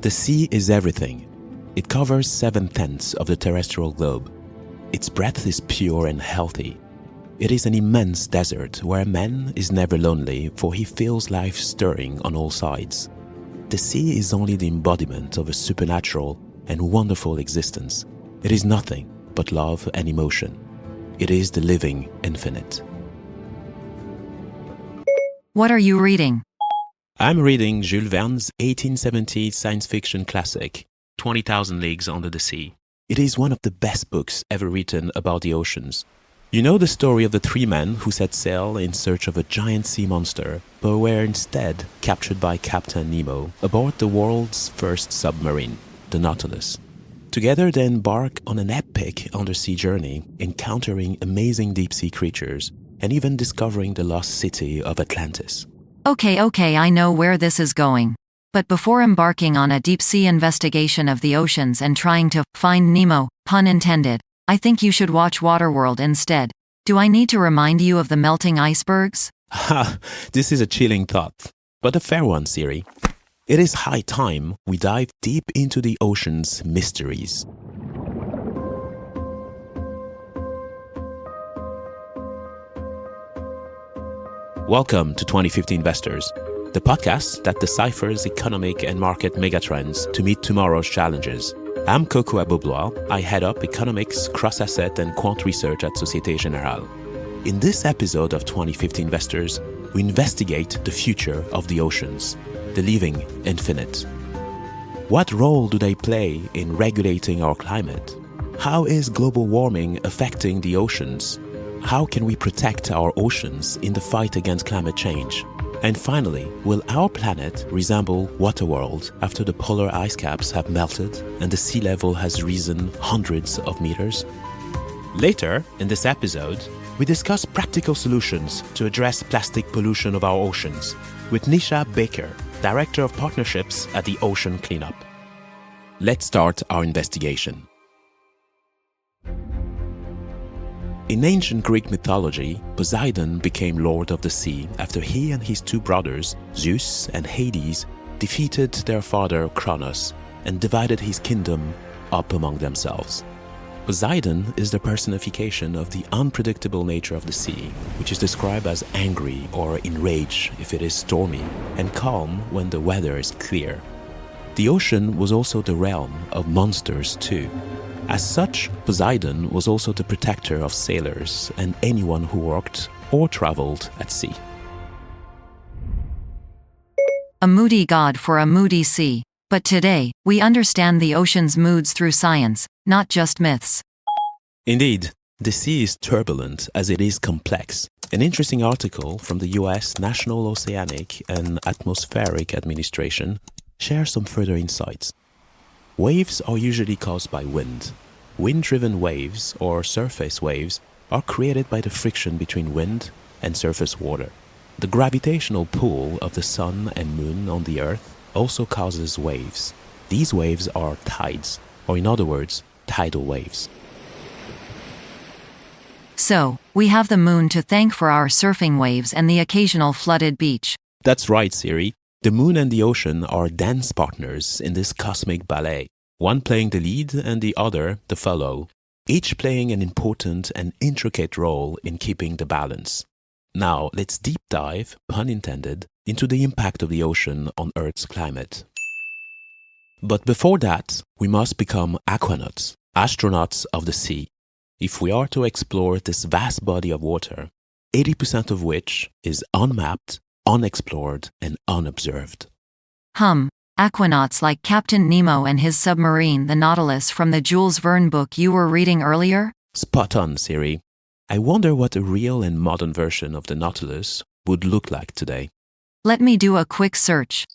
The sea is everything. It covers 7/10 of the terrestrial globe. Its breath is pure and healthy. It is an immense desert where man is never lonely, for he feels life stirring on all sides. The sea is only the embodiment of a supernatural and wonderful existence. It is nothing but love and emotion. It is the living infinite. What are you reading? I'm reading Jules Verne's 1870 science fiction classic, 20,000 Leagues Under the Sea. It is one of the best books ever written about the oceans. You know the story of the three men who set sail in search of a giant sea monster, but were instead captured by Captain Nemo aboard the world's first submarine, the Nautilus. Together they embark on an epic undersea journey, encountering amazing deep-sea creatures and even discovering the lost city of Atlantis. Okay, I know where this is going. But before embarking on a deep-sea investigation of the oceans and trying to find Nemo, pun intended, I think you should watch Waterworld instead. Do I need to remind you of the melting icebergs? Ha! This is a chilling thought, but a fair one, Siri. It is high time we dive deep into the ocean's mysteries. Welcome to 2050 Investors, the podcast that deciphers economic and market megatrends to meet tomorrow's challenges. I'm Kokou Agbo-Bloua. I head up economics, cross-asset and quant research at Société Générale. In this episode of 2050 Investors, we investigate the future of the oceans, the living infinite. What role do they play in regulating our climate? How is global warming affecting the oceans? How can we protect our oceans in the fight against climate change? And finally, will our planet resemble Waterworld after the polar ice caps have melted and the sea level has risen hundreds of meters? Later in this episode, we discuss practical solutions to address plastic pollution of our oceans with Nisha Bakker, Director of Partnerships at the Ocean Cleanup. Let's start our investigation. In ancient Greek mythology, Poseidon became lord of the sea after he and his two brothers, Zeus and Hades, defeated their father Kronos and divided his kingdom up among themselves. Poseidon is the personification of the unpredictable nature of the sea, which is described as angry or enraged if it is stormy, and calm when the weather is clear. The ocean was also the realm of monsters too. As such, Poseidon was also the protector of sailors and anyone who worked or traveled at sea. A moody god for a moody sea. But today, we understand the ocean's moods through science, not just myths. Indeed, the sea is turbulent as it is complex. An interesting article from the US National Oceanic and Atmospheric Administration shares some further insights. Waves are usually caused by wind. Wind-driven waves, or surface waves, are created by the friction between wind and surface water. The gravitational pull of the sun and moon on the earth also causes waves. These waves are tides, or in other words, tidal waves. So, we have the moon to thank for our surfing waves and the occasional flooded beach. That's right, Siri. The moon and the ocean are dance partners in this cosmic ballet, one playing the lead and the other the follow, each playing an important and intricate role in keeping the balance. Now, let's deep dive, pun intended, into the impact of the ocean on Earth's climate. But before that, we must become aquanauts, astronauts of the sea, if we are to explore this vast body of water, 80% of which is unmapped, unexplored, and unobserved. Aquanauts like Captain Nemo and his submarine, the Nautilus, from the Jules Verne book you were reading earlier? Spot on, Siri. I wonder what a real and modern version of the Nautilus would look like today. Let me do a quick search.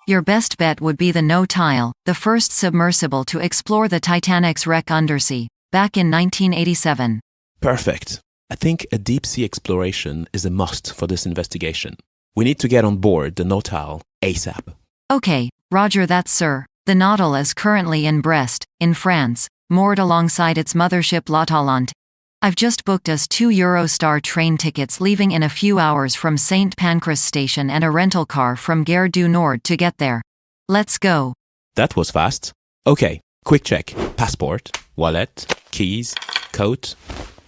Your best bet would be the Nautile, the first submersible to explore the Titanic's wreck undersea, back in 1987. Perfect. I think a deep-sea exploration is a must for this investigation. We need to get on board the Nautile ASAP. Okay, roger that, sir. The Nautile is currently in Brest, in France, moored alongside its mothership L'Atalante. I've just booked us 2 Eurostar train tickets leaving in a few hours from St. Pancras station and a rental car from Gare du Nord to get there. Let's go. That was fast. Okay, quick check. Passport, wallet, keys, coat.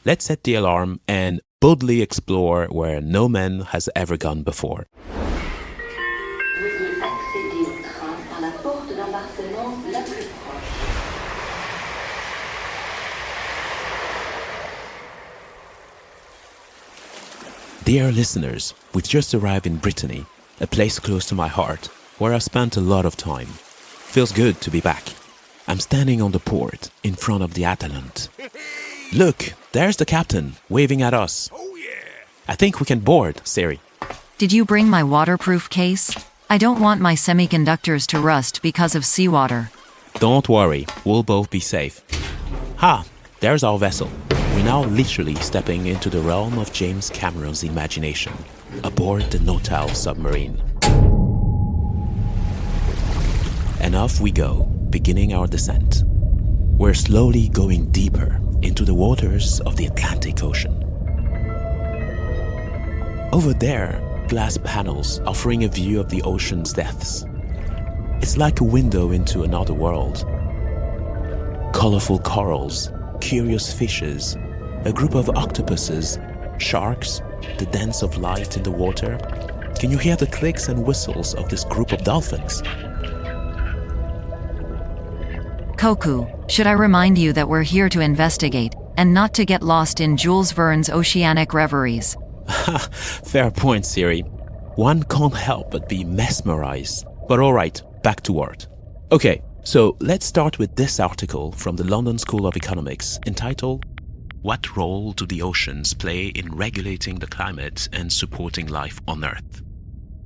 Let's set the alarm and boldly explore where no man has ever gone before. Veuillez accéder au train par la porte d'embarquement la plus proche. Dear listeners, we've just arrived in Brittany, a place close to my heart, where I've spent a lot of time. Feels good to be back. I'm standing on the port, in front of the Atlant. Look, there's the captain, waving at us. Oh yeah! I think we can board, Siri. Did you bring my waterproof case? I don't want my semiconductors to rust because of seawater. Don't worry, we'll both be safe. Ha, there's our vessel. We're now literally stepping into the realm of James Cameron's imagination, aboard the Nautile submarine. And off we go, beginning our descent. We're slowly going deeper into the waters of the Atlantic Ocean. Over there, glass panels offering a view of the ocean's depths. It's like a window into another world. Colorful corals, curious fishes, a group of octopuses, sharks, the dance of light in the water. Can you hear the clicks and whistles of this group of dolphins? Kokou, should I remind you that we're here to investigate, and not to get lost in Jules Verne's oceanic reveries? Fair point, Siri. One can't help but be mesmerized. But alright, back to work. Okay, so let's start with this article from the London School of Economics entitled, "What Role Do the Oceans Play in Regulating the Climate and Supporting Life on Earth?"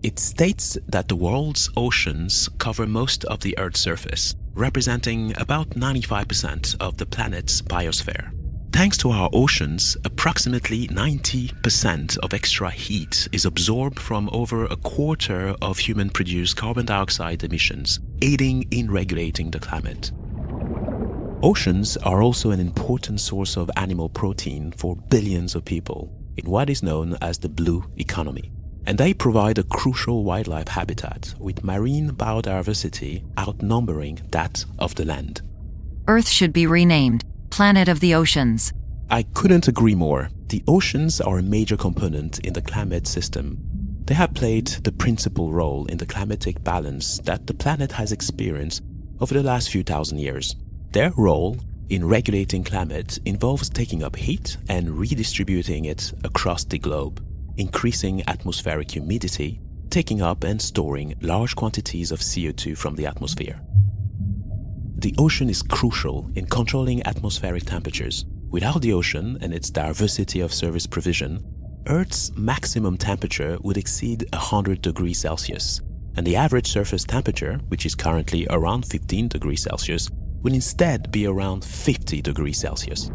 It states that the world's oceans cover most of the Earth's surface, representing about 95% of the planet's biosphere. Thanks to our oceans, approximately 90% of extra heat is absorbed from over a quarter of human-produced carbon dioxide emissions, aiding in regulating the climate. Oceans are also an important source of animal protein for billions of people in what is known as the blue economy. And they provide a crucial wildlife habitat with marine biodiversity outnumbering that of the land. Earth should be renamed Planet of the Oceans. I couldn't agree more. The oceans are a major component in the climate system. They have played the principal role in the climatic balance that the planet has experienced over the last few thousand years. Their role in regulating climate involves taking up heat and redistributing it across the globe, increasing atmospheric humidity, taking up and storing large quantities of CO2 from the atmosphere. The ocean is crucial in controlling atmospheric temperatures. Without the ocean and its diversity of service provision, Earth's maximum temperature would exceed 100 degrees Celsius, and the average surface temperature, which is currently around 15 degrees Celsius, will instead be around 50 degrees Celsius.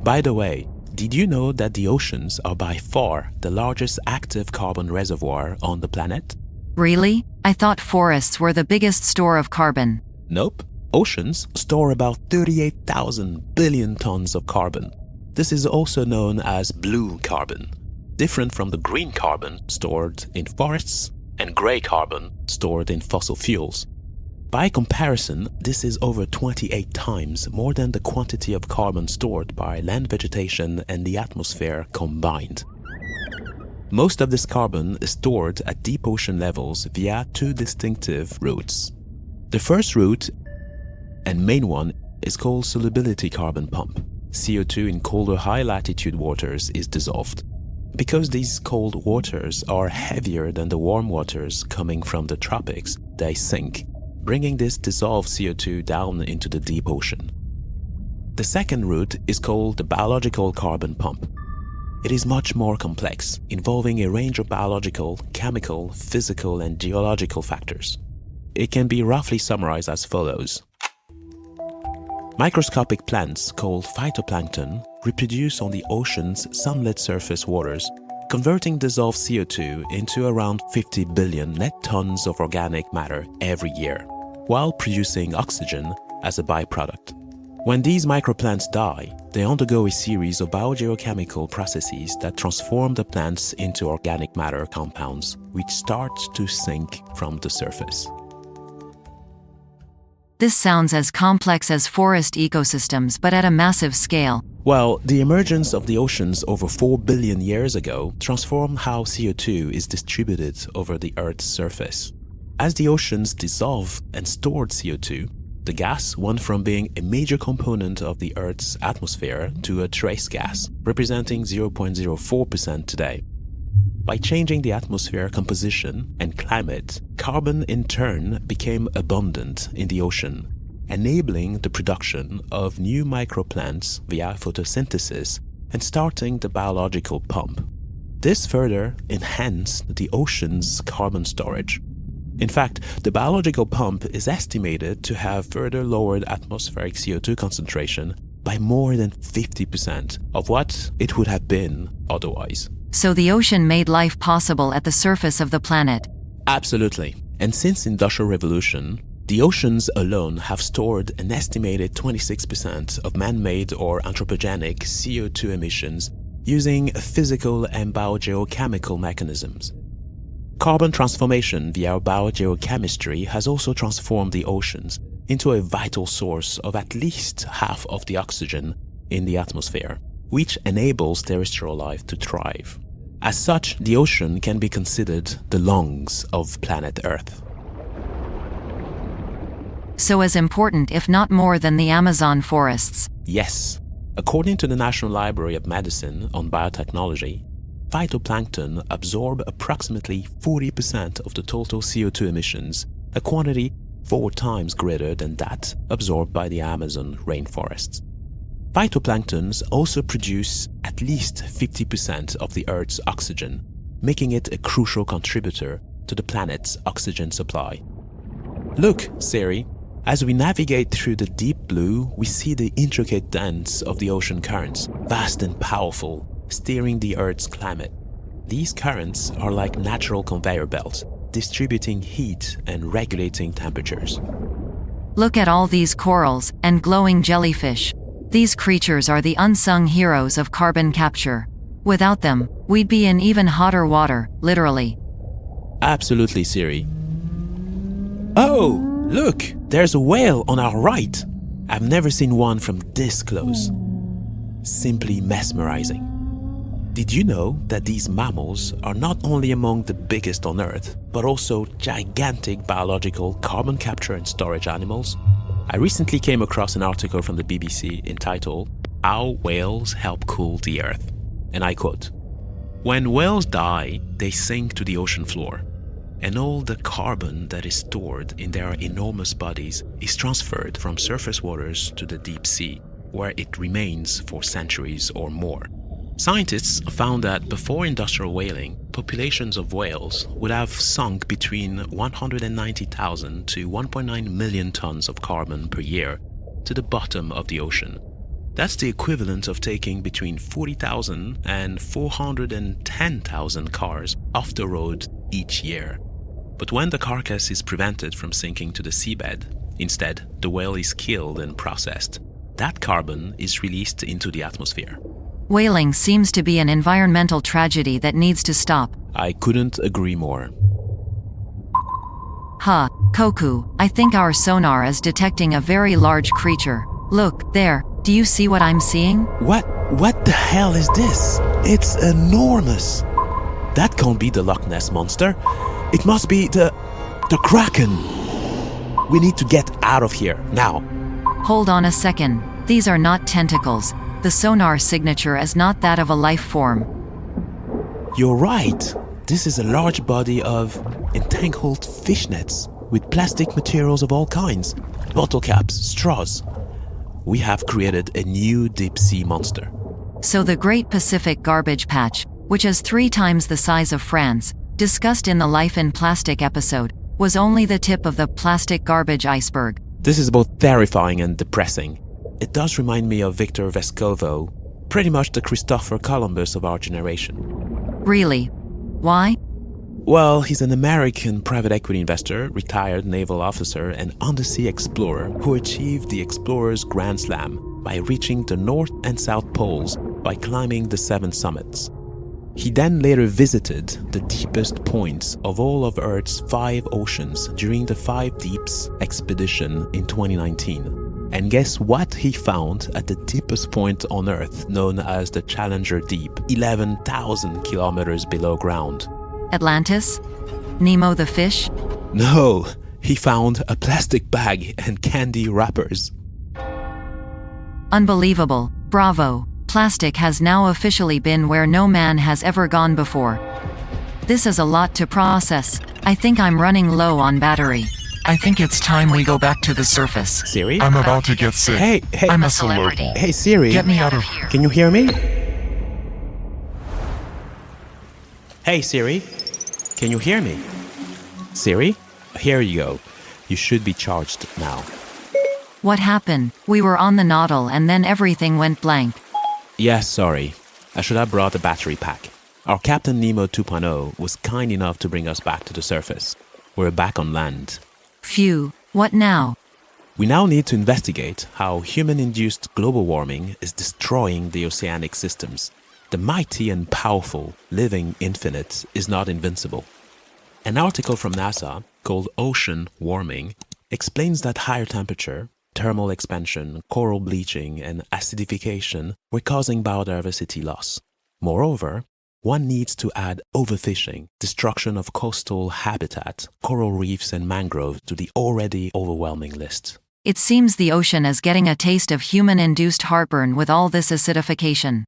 By the way, did you know that the oceans are by far the largest active carbon reservoir on the planet? Really? I thought forests were the biggest store of carbon. Nope. Oceans store about 38,000 billion tons of carbon. This is also known as blue carbon, different from the green carbon stored in forests and gray carbon stored in fossil fuels. By comparison, this is over 28 times more than the quantity of carbon stored by land vegetation and the atmosphere combined. Most of this carbon is stored at deep ocean levels via two distinctive routes. The first route, and main one, is called solubility carbon pump. CO2 in colder high-latitude waters is dissolved. Because these cold waters are heavier than the warm waters coming from the tropics, they sink, bringing this dissolved CO2 down into the deep ocean. The second route is called the biological carbon pump. It is much more complex, involving a range of biological, chemical, physical, and geological factors. It can be roughly summarized as follows. Microscopic plants called phytoplankton reproduce on the ocean's sunlit surface waters, converting dissolved CO2 into around 50 billion net tons of organic matter every year, while producing oxygen as a byproduct. When these microplants die, they undergo a series of biogeochemical processes that transform the plants into organic matter compounds, which start to sink from the surface. This sounds as complex as forest ecosystems but at a massive scale. Well, the emergence of the oceans over 4 billion years ago transformed how CO2 is distributed over the Earth's surface. As the oceans dissolved and stored CO2, the gas went from being a major component of the Earth's atmosphere to a trace gas, representing 0.04% today. By changing the atmosphere composition and climate, carbon in turn became abundant in the ocean, enabling the production of new microplants via photosynthesis and starting the biological pump. This further enhanced the ocean's carbon storage. In fact, the biological pump is estimated to have further lowered atmospheric CO2 concentration by more than 50% of what it would have been otherwise. So the ocean made life possible at the surface of the planet. Absolutely. And since Industrial Revolution, the oceans alone have stored an estimated 26% of man-made or anthropogenic CO2 emissions using physical and biogeochemical mechanisms. Carbon transformation via biogeochemistry has also transformed the oceans into a vital source of at least half of the oxygen in the atmosphere, which enables terrestrial life to thrive. As such, the ocean can be considered the lungs of planet Earth. So as important, if not more, than the Amazon forests. Yes. According to the National Library of Medicine on Biotechnology, phytoplankton absorb approximately 40% of the total CO2 emissions, a quantity 4 times greater than that absorbed by the Amazon rainforests. Phytoplanktons also produce at least 50% of the Earth's oxygen, making it a crucial contributor to the planet's oxygen supply. Look, Siri, as we navigate through the deep blue, we see the intricate dance of the ocean currents, vast and powerful, steering the Earth's climate. These currents are like natural conveyor belts, distributing heat and regulating temperatures. Look at all these corals and glowing jellyfish. These creatures are the unsung heroes of carbon capture. Without them, we'd be in even hotter water, literally. Absolutely, Siri. Oh, look, there's a whale on our right. I've never seen one from this close. Simply mesmerizing. Did you know that these mammals are not only among the biggest on Earth, but also gigantic biological carbon capture and storage animals? I recently came across an article from the BBC entitled, "How Whales Help Cool the Earth." And I quote, "When whales die, they sink to the ocean floor, and all the carbon that is stored in their enormous bodies is transferred from surface waters to the deep sea, where it remains for centuries or more." Scientists found that before industrial whaling, populations of whales would have sunk between 190,000 to 1.9 million tons of carbon per year to the bottom of the ocean. That's the equivalent of taking between 40,000 and 410,000 cars off the road each year. But when the carcass is prevented from sinking to the seabed, instead the whale is killed and processed, that carbon is released into the atmosphere. Whaling seems to be an environmental tragedy that needs to stop. I couldn't agree more. Kokou, I think our sonar is detecting a very large creature. Look, there, do you see what I'm seeing? What the hell is this? It's enormous. That can't be the Loch Ness Monster. It must be the Kraken. We need to get out of here, now. Hold on a second. These are not tentacles. The sonar signature is not that of a life form. You're right. This is a large body of entangled fish nets with plastic materials of all kinds, bottle caps, straws. We have created a new deep-sea monster. So the Great Pacific Garbage Patch, which is 3 times the size of France, discussed in the Life in Plastic episode, was only the tip of the plastic garbage iceberg. This is both terrifying and depressing. It does remind me of Victor Vescovo, pretty much the Christopher Columbus of our generation. Really? Why? Well, he's an American private equity investor, retired naval officer, and undersea explorer who achieved the Explorer's Grand Slam by reaching the North and South Poles by climbing the 7 summits. He then later visited the deepest points of all of Earth's 5 oceans during the 5 Deeps expedition in 2019. And guess what he found at the deepest point on Earth, known as the Challenger Deep, 11,000 kilometers below ground? Atlantis? Nemo the fish? No, he found a plastic bag and candy wrappers. Unbelievable. Bravo. Plastic has now officially been where no man has ever gone before. This is a lot to process. I think I'm running low on battery. I think it's time we go back to the surface. Siri? I'm about to get sick. Hey, I'm a celebrity. Hey Siri. Get me out of here. Can you hear me? Hey Siri. Can you hear me? Siri? Here you go. You should be charged now. What happened? We were on the Nautile and then everything went blank. Yes, sorry. I should have brought a battery pack. Our Captain Nemo 2.0 was kind enough to bring us back to the surface. We're back on land. Phew. What now? We now need to investigate how human-induced global warming is destroying the oceanic systems. The mighty and powerful living infinite is not invincible. An article from NASA called Ocean Warming explains that higher temperature, thermal expansion, coral bleaching, and acidification were causing biodiversity loss. Moreover, one needs to add overfishing, destruction of coastal habitat, coral reefs, and mangroves to the already overwhelming list. It seems the ocean is getting a taste of human-induced heartburn with all this acidification.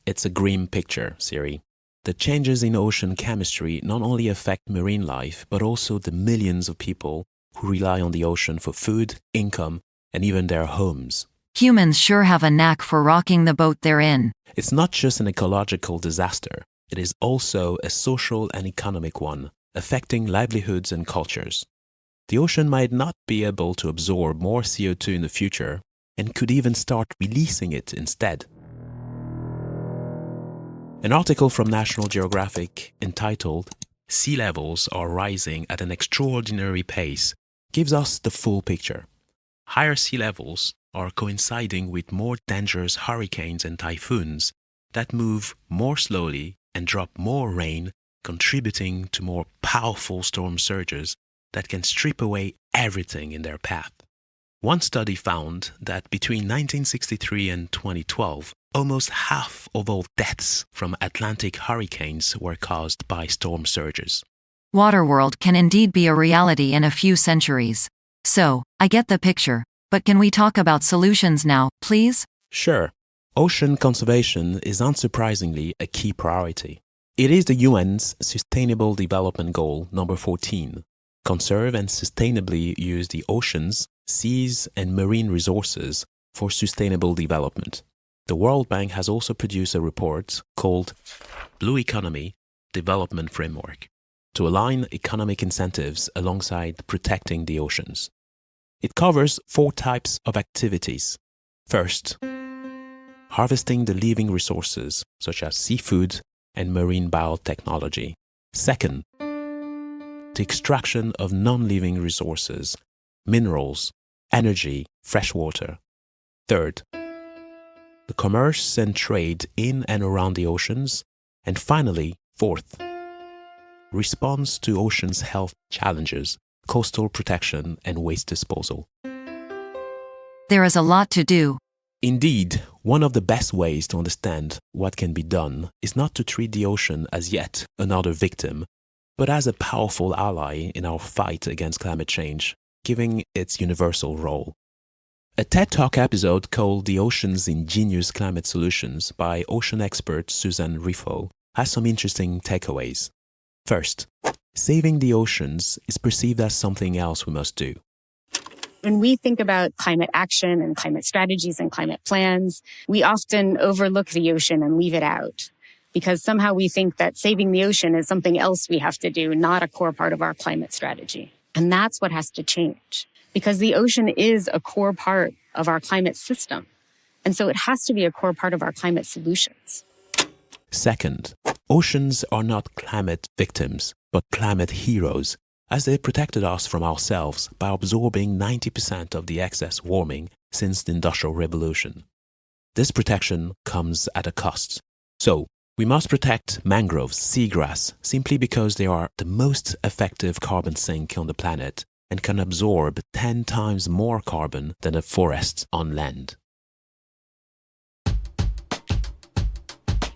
It's a grim picture, Siri. The changes in ocean chemistry not only affect marine life, but also the millions of people who rely on the ocean for food, income, and even their homes. Humans sure have a knack for rocking the boat they're in. It's not just an ecological disaster, it is also a social and economic one, affecting livelihoods and cultures. The ocean might not be able to absorb more CO2 in the future, and could even start releasing it instead. An article from National Geographic entitled "Sea Levels Are Rising at an Extraordinary Pace" gives us the full picture. Higher sea levels are coinciding with more dangerous hurricanes and typhoons that move more slowly and drop more rain, contributing to more powerful storm surges that can strip away everything in their path. One study found that between 1963 and 2012, almost half of all deaths from Atlantic hurricanes were caused by storm surges. Waterworld can indeed be a reality in a few centuries. So, I get the picture, but can we talk about solutions now, please? Sure. Ocean conservation is unsurprisingly a key priority. It is the UN's Sustainable Development Goal number 14. Conserve and sustainably use the oceans, seas, and marine resources for sustainable development. The World Bank has also produced a report called Blue Economy Development Framework to align economic incentives alongside protecting the oceans. It covers 4 types of activities. First, harvesting the living resources such as seafood and marine biotechnology. Second, the extraction of non-living resources, minerals, energy, fresh water. Third, the commerce and trade in and around the oceans. And finally, fourth, response to oceans' health challenges, coastal protection, and waste disposal. There is a lot to do. Indeed, one of the best ways to understand what can be done is not to treat the ocean as yet another victim, but as a powerful ally in our fight against climate change, giving its universal role. A TED Talk episode called The Ocean's Ingenious Climate Solutions by ocean expert Suzanne Riffo has some interesting takeaways. First, saving the oceans is perceived as something else we must do. When we think about climate action and climate strategies and climate plans, we often overlook the ocean and leave it out because somehow we think that saving the ocean is something else we have to do, not a core part of our climate strategy. And that's what has to change because the ocean is a core part of our climate system. And so it has to be a core part of our climate solutions. Second, oceans are not climate victims, but climate heroes, as they protected us from ourselves by absorbing 90% of the excess warming since the Industrial Revolution. This protection comes at a cost. So, We must protect mangroves, seagrass, simply because they are the most effective carbon sink on the planet and can absorb 10 times more carbon than a forest on land.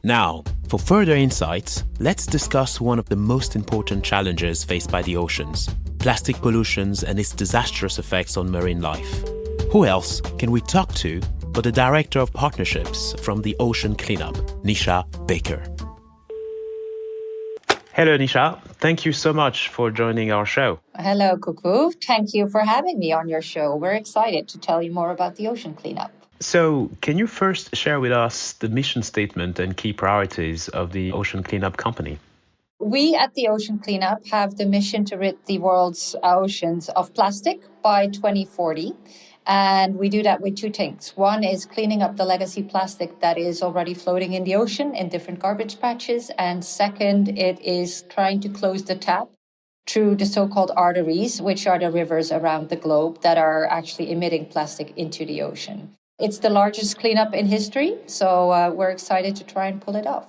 Now, for further insights, let's discuss one of the most important challenges faced by the oceans: plastic pollution and its disastrous effects on marine life. Who else can we talk to but the Director of Partnerships from the Ocean Cleanup, Nisha Bakker. Hello, Nisha. Thank you so much for joining our show. Hello, Kokou. Thank you for having me on your show. We're excited to tell you more about the ocean cleanup. So, can you first share with us the mission statement and key priorities of the Ocean Cleanup Company? We at the Ocean Cleanup have the mission to rid the world's oceans of plastic by 2040. And we do that with two things. One is cleaning up the legacy plastic that is already floating in the ocean in different garbage patches. And second, it is trying to close the tap through the so-called arteries, which are the rivers around the globe that are actually emitting plastic into the ocean. It's the largest cleanup in history, so we're excited to try and pull it off.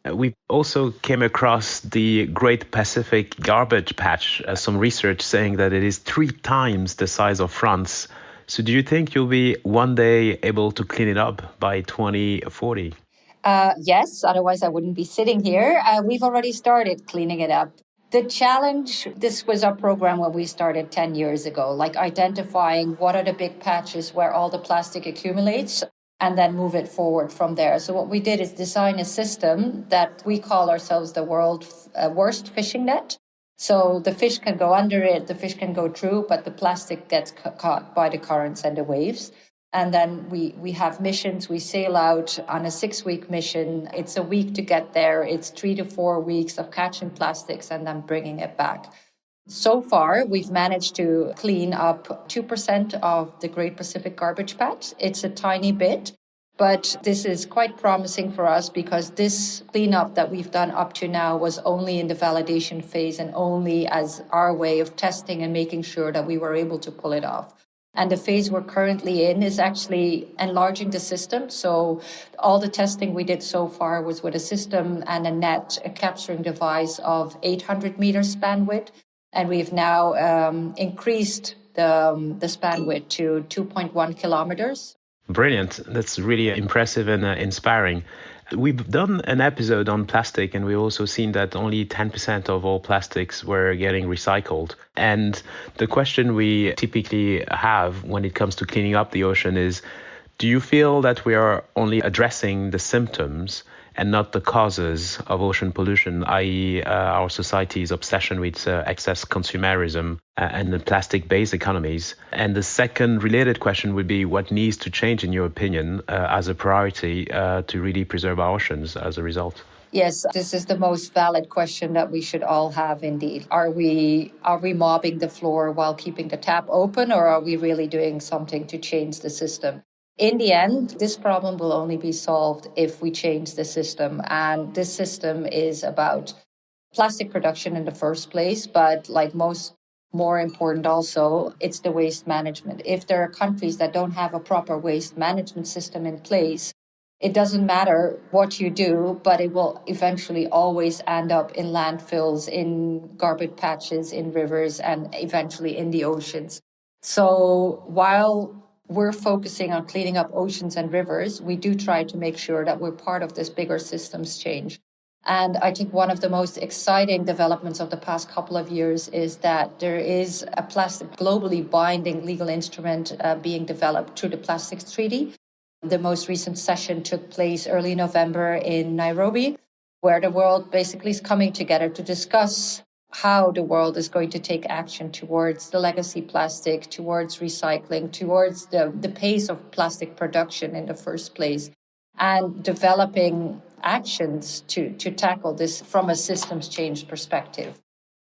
We also came across the Great Pacific Garbage Patch, some research saying that it is 3 times the size of France. So do you think you'll be one day able to clean it up by 2040? Yes, otherwise I wouldn't be sitting here. We've already started cleaning it up. The challenge, this was our program when we started 10 years ago, like identifying what are the big patches where all the plastic accumulates and then move it forward from there. So what we did is design a system that we call ourselves the world's worst fishing net. So the fish can go under it, the fish can go through, but the plastic gets caught by the currents and the waves. And then we have missions. We sail out on a 6-week mission. It's a week to get there. It's 3 to 4 weeks of catching plastics and then bringing it back. So far, we've managed to clean up 2% of the Great Pacific Garbage Patch. It's a tiny bit, but this is quite promising for us because this cleanup that we've done up to now was only in the validation phase and only as our way of testing and making sure that we were able to pull it off. And the phase we're currently in is actually enlarging the system. So all the testing we did so far was with a system and a net, a capturing device of 800 meters span width. And we've now increased the span width to 2.1 kilometers. Brilliant. That's really impressive and inspiring. We've done an episode on plastic, and we've also seen that only 10% of all plastics were getting recycled. And the question we typically have when it comes to cleaning up the ocean is, do you feel that we are only addressing the symptoms and not the causes of ocean pollution, i.e. Our society's obsession with excess consumerism and the plastic-based economies? And the second related question would be, what needs to change, in your opinion, as a priority to really preserve our oceans as a result? Yes, this is the most valid question that we should all have indeed. Are we mopping the floor while keeping the tap open, or are we really doing something to change the system? In the end, this problem will only be solved if we change the system. And this system is about plastic production in the first place, but like most, more important also, it's the waste management. If there are countries that don't have a proper waste management system in place, it doesn't matter what you do, but it will eventually always end up in landfills, in garbage patches, in rivers, and eventually in the oceans. So while we're focusing on cleaning up oceans and rivers, we do try to make sure that we're part of this bigger systems change. And I think one of the most exciting developments of the past couple of years is that there is a plastic globally binding legal instrument being developed through the Plastics Treaty. The most recent session took place early November in Nairobi, where the world basically is coming together to discuss how the world is going to take action towards the legacy plastic, towards recycling, towards the pace of plastic production in the first place, and developing actions to tackle this from a systems change perspective.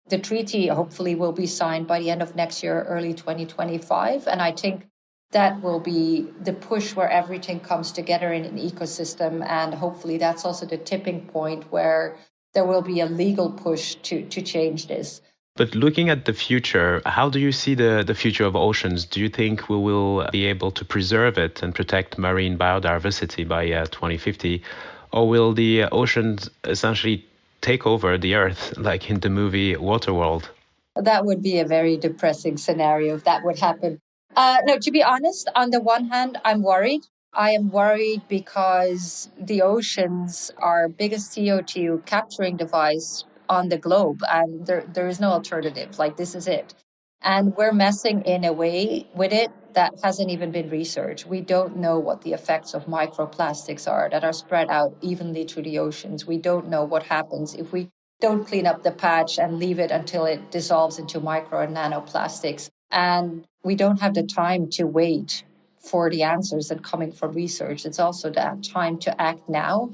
The treaty hopefully will be signed by the end of next year, early 2025, and I think that will be the push where everything comes together in an ecosystem, and hopefully that's also the tipping point where there will be a legal push to change this. But looking at the future, how do you see the future of oceans? Do you think we will be able to preserve it and protect marine biodiversity by 2050? Or will the oceans essentially take over the Earth, like in the movie Waterworld? That would be a very depressing scenario if that would happen. No, to be honest, on the one hand, I'm worried. I am worried because the oceans are biggest CO2 capturing device on the globe, and there is no alternative. Like, this is it. And we're messing in a way with it that hasn't even been researched. We don't know what the effects of microplastics are that are spread out evenly through the oceans. We don't know what happens if we don't clean up the patch and leave it until it dissolves into micro and nanoplastics. And we don't have the time to wait for the answers that are coming from research. It's also that time to act now.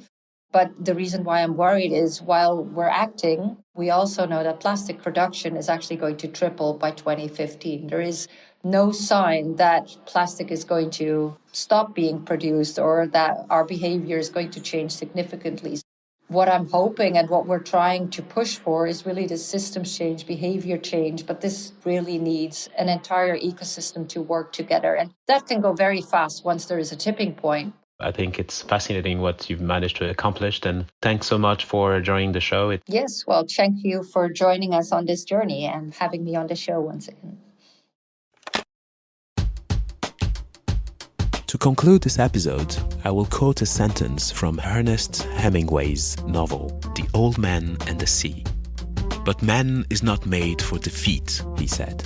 But the reason why I'm worried is while we're acting, we also know that plastic production is actually going to triple by 2015. There is no sign that plastic is going to stop being produced or that our behavior is going to change significantly. What I'm hoping and what we're trying to push for is really the systems change, behavior change, but this really needs an entire ecosystem to work together. And that can go very fast once there is a tipping point. I think it's fascinating what you've managed to accomplish, and thanks so much for joining the show. Yes, well, thank you for joining us on this journey and having me on the show once again. To conclude this episode, I will quote a sentence from Ernest Hemingway's novel, The Old Man and the Sea. "But man is not made for defeat," he said.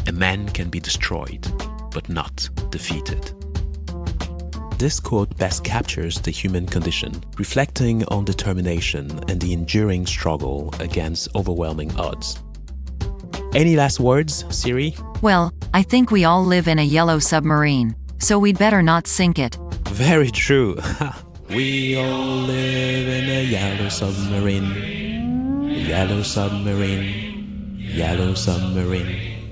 "A man can be destroyed, but not defeated." This quote best captures the human condition, reflecting on determination and the enduring struggle against overwhelming odds. Any last words, Siri? Well, I think we all live in a yellow submarine, so we'd better not sink it. Very true. We all live in a yellow submarine. A yellow submarine. Yellow submarine.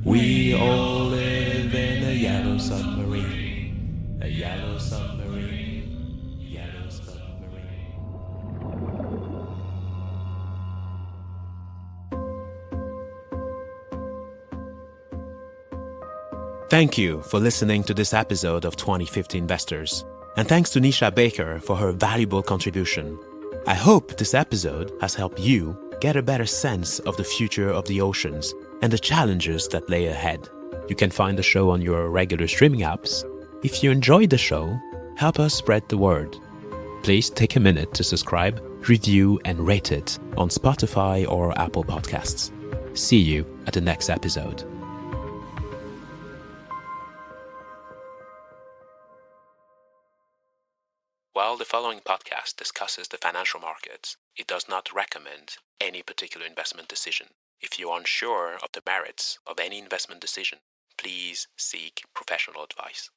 We all live in a yellow submarine. A yellow submarine. Yellow submarine. Thank you for listening to this episode of 2050 Investors. And thanks to Nisha Bakker for her valuable contribution. I hope this episode has helped you get a better sense of the future of the oceans and the challenges that lay ahead. You can find the show on your regular streaming apps. If you enjoyed the show, help us spread the word. Please take a minute to subscribe, review, and rate it on Spotify or Apple Podcasts. See you at the next episode. While the following podcast discusses the financial markets, it does not recommend any particular investment decision. If you are unsure of the merits of any investment decision, please seek professional advice.